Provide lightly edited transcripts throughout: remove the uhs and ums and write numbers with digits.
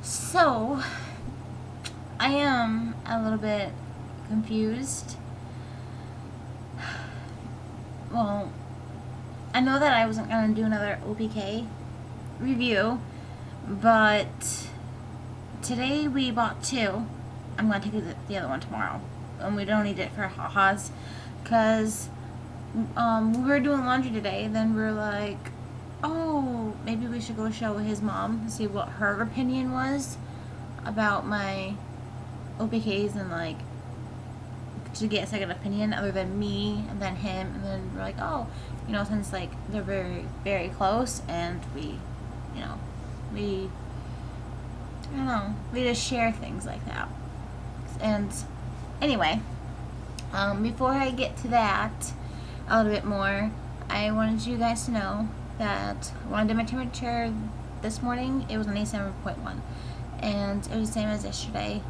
So, I am a little bit confused. Well, I know that I wasn't going to do another OPK review, but today we bought two. I'm going to take the other one tomorrow. And we don't need it for ha-has, because we were doing laundry today, and then we were like, oh, maybe we should go show his mom and see what her opinion was about my OPKs, and like to get a second opinion other than me and then him, and then we're like, oh, you know, since like they're very, very close, and we I don't know, we just share things like that. And anyway, before I get to that a little bit more, I wanted you guys to know that when I did my temperature this morning, it was 97.1, and it was the same as yesterday.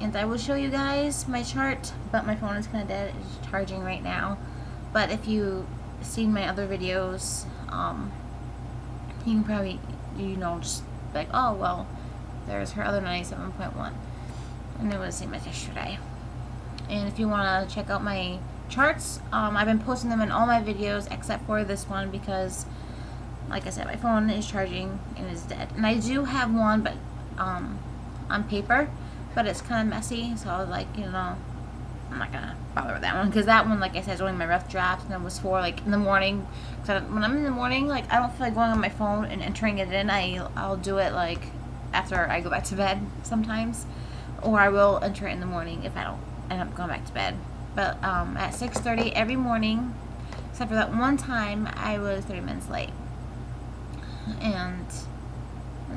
And I will show you guys my chart, but my phone is kind of dead. It's charging right now. But if you've seen my other videos, you can probably, just be like, oh, well, there's her other 97.1. And it was the same as yesterday. And if you want to check out my charts, I've been posting them in all my videos except for this one because, like I said, my phone is charging and is dead. And I do have one, but on paper, but it's kind of messy, so I was like, I'm not gonna bother with that one, because that one, like I said, is only my rough draft, and it was for like in the morning. Because when I'm in the morning, like, I don't feel like going on my phone and entering it in. I'll do it like after I go back to bed sometimes, or I will enter it in the morning if I don't end up going back to bed. But at 6:30 every morning, except for that one time, I was 30 minutes late, and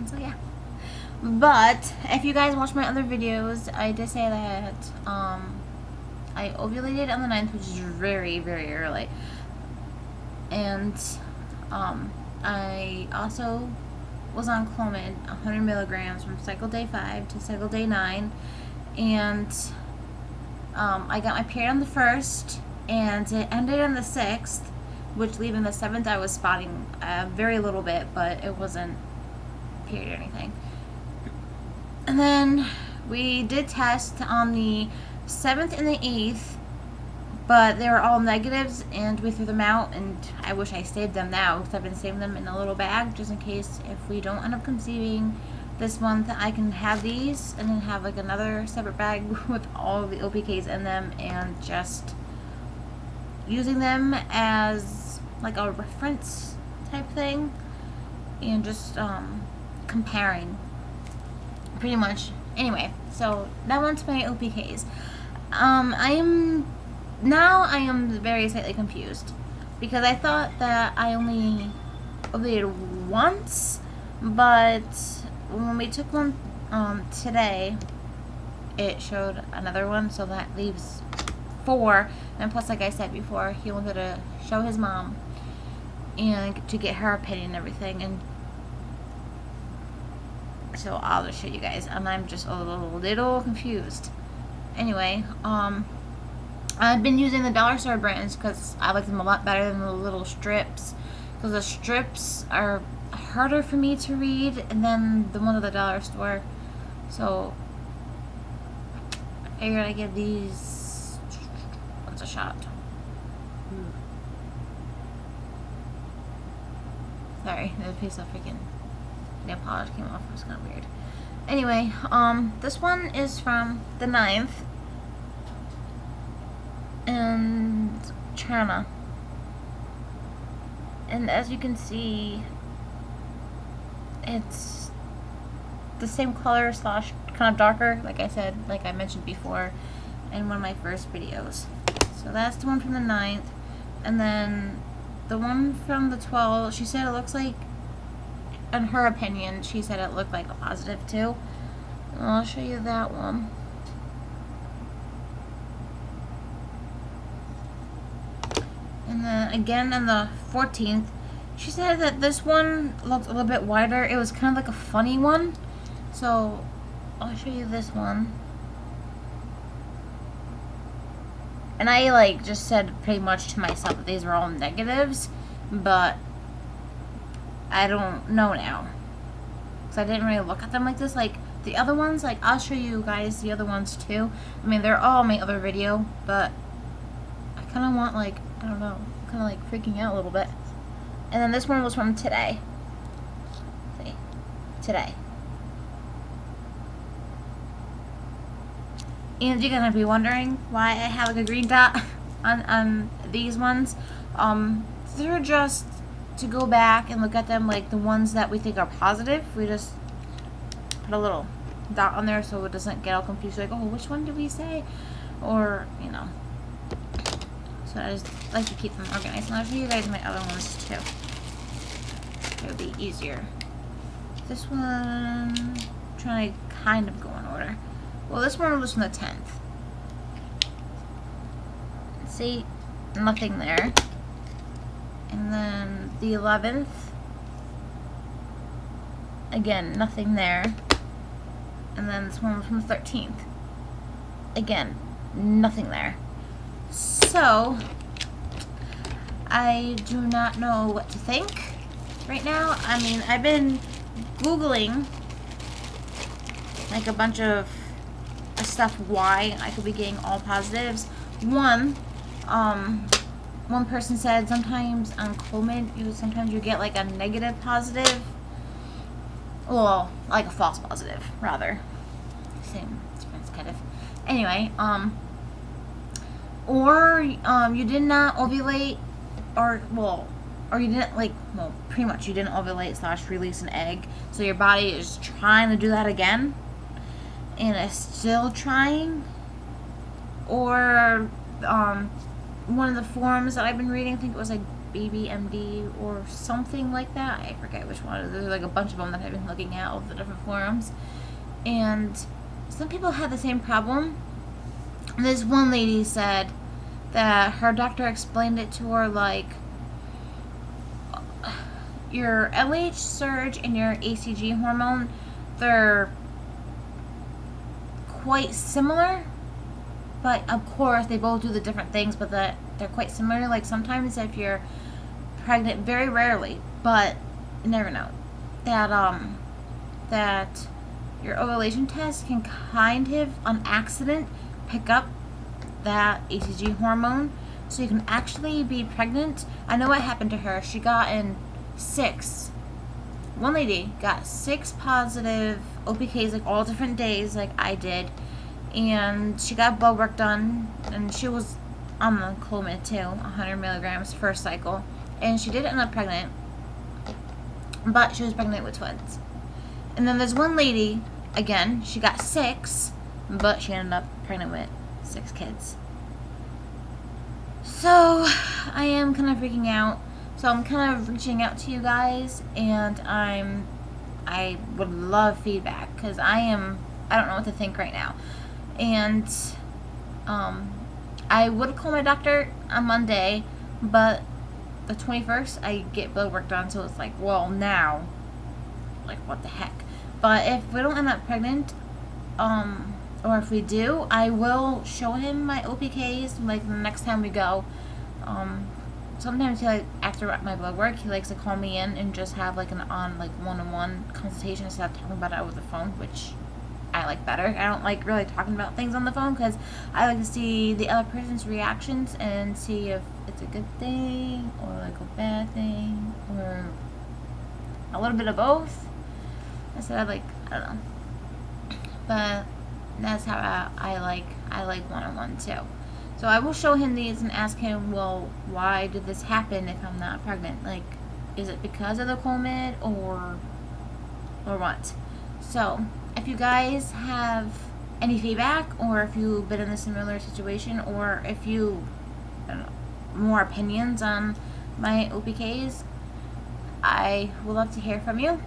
so yeah. But if you guys watch my other videos, I did say that I ovulated on the 9th, which is very, very early. And I also was on Clomid, 100 milligrams from cycle day 5 to cycle day 9. And I got my period on the 1st, and it ended on the 6th, which leaving the 7th I was spotting very little bit, but it wasn't period or anything. And then we did test on the 7th and the 8th, but they were all negatives, and we threw them out, and I wish I saved them now, because I've been saving them in a little bag, just in case if we don't end up conceiving this month, I can have these, and then have like another separate bag with all the OPKs in them, and just using them as like a reference type thing, and just comparing. Pretty much. Anyway, so that one's my OPKs. I am very slightly confused, because I thought that I only ovulated once, but when we took one today, it showed another one, so that leaves 4. And plus, like I said before, he wanted to show his mom and to get her opinion and everything, and so I'll just show you guys, and I'm just a little confused. Anyway, I've been using the dollar store brands because I like them a lot better than the little strips, because the strips are harder for me to read than the one at the dollar store. So I figured I'd give these a shot. Sorry, the piece of freaking nail polish came off. It was kind of weird. Anyway, this one is from the 9th, and China. And as you can see, it's the same color slash kind of darker, like I said, like I mentioned before in one of my first videos. So that's the one from the 9th. And then the one from the 12th, she said it looks like, in her opinion, she said it looked like a positive too. I'll show you that one. And then again on the 14th, she said that this one looked a little bit wider. It was kind of like a funny one. So I'll show you this one. And I like just said pretty much to myself that these were all negatives, but I don't know now. because I didn't really look at them like this. Like, the other ones, like, I'll show you guys the other ones too. I mean, they're all my other video, but I kind of want, like, I don't know, I'm kind of, like, freaking out a little bit. And then this one was from today. See? Today. And you're gonna be wondering why I have like a green dot on these ones. They're just to go back and look at them, like the ones that we think are positive. We just put a little dot on there so it doesn't get all confused. Like, oh, which one did we say? Or, you know. So I just like to keep them organized. And I'll show you guys my other ones too. It'll be easier. This one, I'm trying to kind of go in order. Well, this one was from the 10th. See, nothing there. And then the 11th, again, nothing there. And then this one was from the 13th. Again, nothing there. So, I do not know what to think right now. I mean, I've been Googling like a bunch of stuff why I could be getting all positives. One person said sometimes on Clomid, sometimes you get like a negative positive. Well, like a false positive, rather. Same difference, kind of. Anyway, or you did not ovulate, or you didn't pretty much you didn't ovulate / release an egg, so your body is trying to do that again, and it's still trying. Or one of the forums that I've been reading, I think it was like Baby MD or something like that. I forget which one. There's like a bunch of them that I've been looking at, all the different forums, and some people had the same problem. And this one lady said that her doctor explained it to her like your LH surge and your ACG hormone, they're quite similar, but of course they both do the different things, but that they're quite similar. Like sometimes if you're pregnant, very rarely, but you never know, that your ovulation test can kind of on accident pick up that ACG hormone, so you can actually be pregnant. I know what happened to her. She got in 6. One lady got 6 positive OPKs, like all different days, like I did, and she got blood work done, and she was on the Clomid too, 100 milligrams first cycle, and she did end up pregnant, but she was pregnant with twins. And then there's one lady, again, she got 6, but she ended up pregnant with 6 kids. So I am kind of freaking out. So I'm kind of reaching out to you guys, and I would love feedback, because I don't know what to think right now. And I would call my doctor on Monday, but the 21st I get blood work done, so it's like, well, now, like, what the heck. But if we don't end up pregnant, or if we do, I will show him my OPKs, like, the next time we go. Sometimes he, like, after my blood work, he likes to call me in and just have, like, one-on-one consultation instead of talking about it over the phone, which I like better. I don't like really talking about things on the phone, because I like to see the other person's reactions and see if it's a good thing or, like, a bad thing or a little bit of both. Instead of, like, I don't know. But that's how I like one-on-one too. So I will show him these and ask him, well, why did this happen if I'm not pregnant? Like, is it because of the Clomid or what? So if you guys have any feedback, or if you've been in a similar situation, or if you, I don't know, more opinions on my OPKs, I would love to hear from you.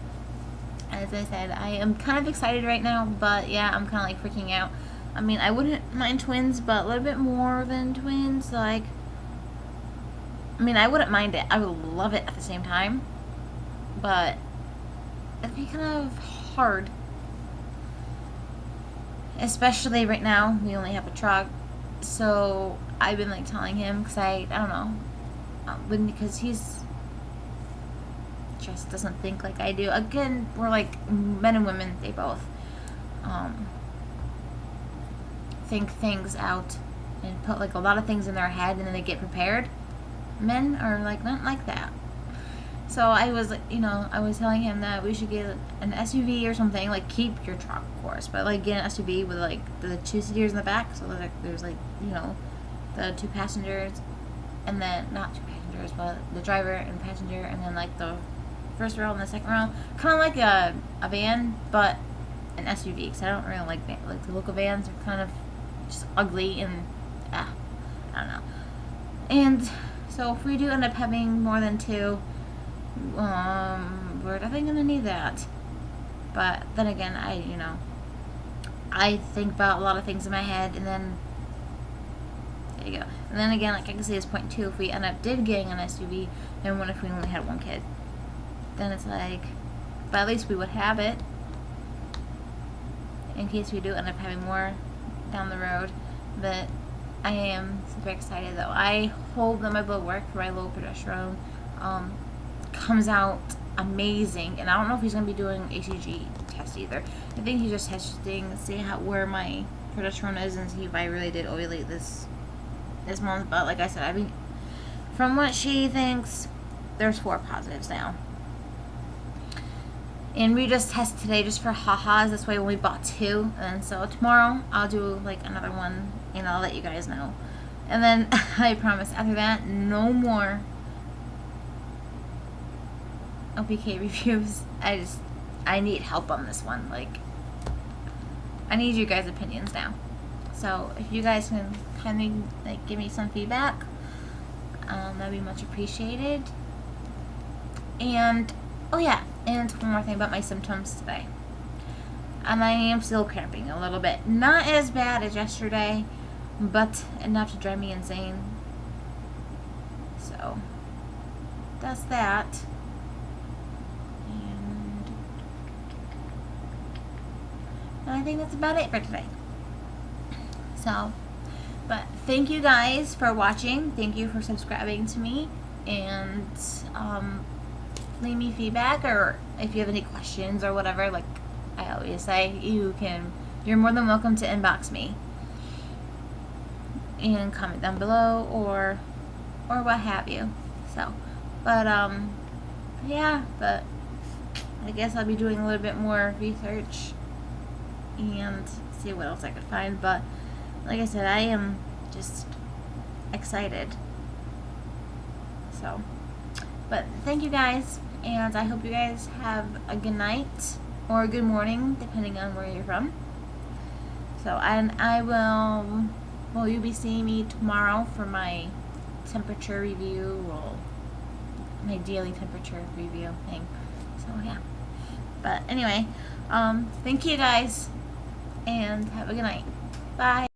As I said, I am kind of excited right now, but yeah, I'm kind of like freaking out. I mean, I wouldn't mind twins, but a little bit more than twins. Like, I mean, I wouldn't mind it. I would love it at the same time, but it'd be kind of hard. Especially right now, we only have a truck. So I've been like telling him, because I don't know, because he's just doesn't think like I do. Again, we're like men and women, they both think things out and put like a lot of things in their head and then they get prepared. Men are like not like that. So I was, I was telling him that we should get an SUV or something, like keep your truck, of course, but like get an SUV with like the 2 seaters in the back, so that there's like, the 2 passengers, and then, not 2 passengers, but the driver and passenger, and then like the first row and the second row, kind of like a van, but an SUV, because I don't really like the look of vans are kind of just ugly and, I don't know. And so if we do end up having more than 2, we're definitely gonna need that. But then again, I think about a lot of things in my head, and then there you go. And then again, like I can see this point too, if we end up getting an SUV, then what if we only had 1 kid? Then it's like, but at least we would have it in case we do end up having more down the road. But I am super excited though. I hope that my blood work for my low progesterone comes out amazing, and I don't know if he's going to be doing ACG test either. I think he's just testing to see where my progesterone is and see if I really did ovulate this month. But like I said, I mean, from what she thinks, there's 4 positives now. And we just tested today just for ha-has. This way when we bought 2, and so tomorrow I'll do like another one and I'll let you guys know. And then I promise after that, no more OPK reviews. I need help on this one. Like, I need you guys' opinions now. So if you guys can kind of like give me some feedback, that'd be much appreciated. And oh yeah, and one more thing about my symptoms today. And I am still cramping a little bit. Not as bad as yesterday, but enough to drive me insane. So that's that. And I think that's about it for today. So, but thank you guys for watching. Thank you for subscribing to me. And leave me feedback, or if you have any questions or whatever, like I always say, you're more than welcome to inbox me and comment down below or what have you. So, but yeah, but I guess I'll be doing a little bit more research and see what else I could find. But like I said, I am just excited. So, but thank you guys, and I hope you guys have a good night or a good morning, depending on where you're from. So, and I will, well, you'll be seeing me tomorrow for my temperature review, or my daily temperature review thing. So yeah, but anyway, thank you guys, and have a good night. Bye.